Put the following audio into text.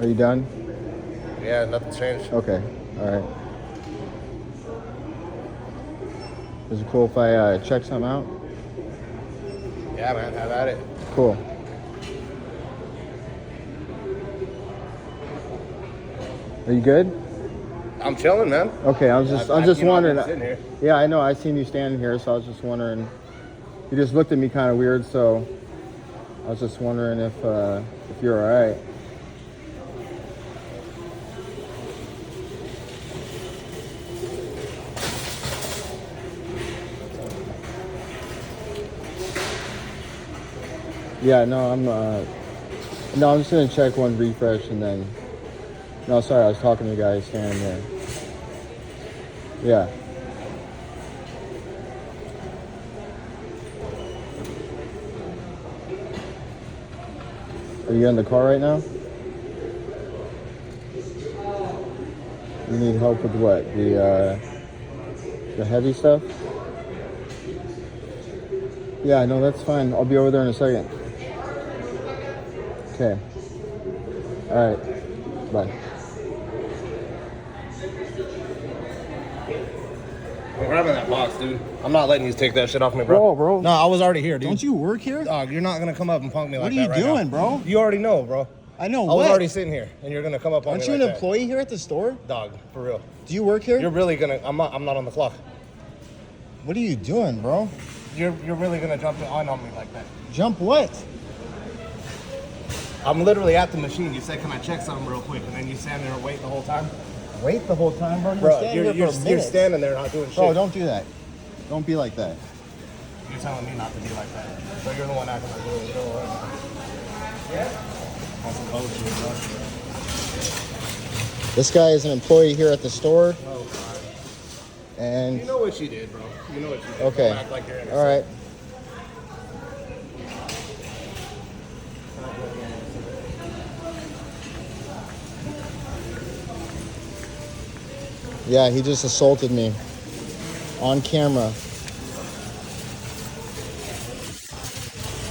Are you done? Yeah, nothing's changed. Okay. All right. Is it cool if I check something out? Yeah, man, have at it. Cool. Are you good? I'm chilling, man. Okay, I'm just wondering. I've been sitting here. Yeah, I know. I seen you standing here, so I was just wondering. You just looked at me kind of weird, so I was just wondering if you're all right. Yeah, no, I'm just gonna check one refresh and then. No, sorry, I was talking to the guy standing there. Yeah. Are you in the car right now? You need help with what? The heavy stuff? Yeah, no, that's fine. I'll be over there in a second. Okay. All right. Bye. I'm grabbing that box, dude. I'm not letting you take that shit off me, bro. Bro. No, I was already here, dude. Don't you work here? Dog, you're not gonna come up and punk me like that What are you right doing, now. bro? You already know, bro. I know. I was already sitting here, and you're gonna come up on Aren't me you like an that. employee here at the store? Dog, for real. Do you work here? You're really gonna. I'm not on the clock. What are you doing, bro? You're really gonna jump on me like that. Jump what? I'm literally at the machine. You said, "Can I check something real quick?" And then you stand there and wait the whole time. Wait the whole time, bro. Bro, you're you're standing there not doing shit. Bro, don't do that. Don't be like that. You're telling me not to be like that. So you're the one acting like you're right. Yeah. On some bullshit, bro. This guy is an employee here at the store. Oh, God. And You know what you did, bro. You know what you did. okay. Don't act like you're innocent. All right. Yeah, he just assaulted me on camera.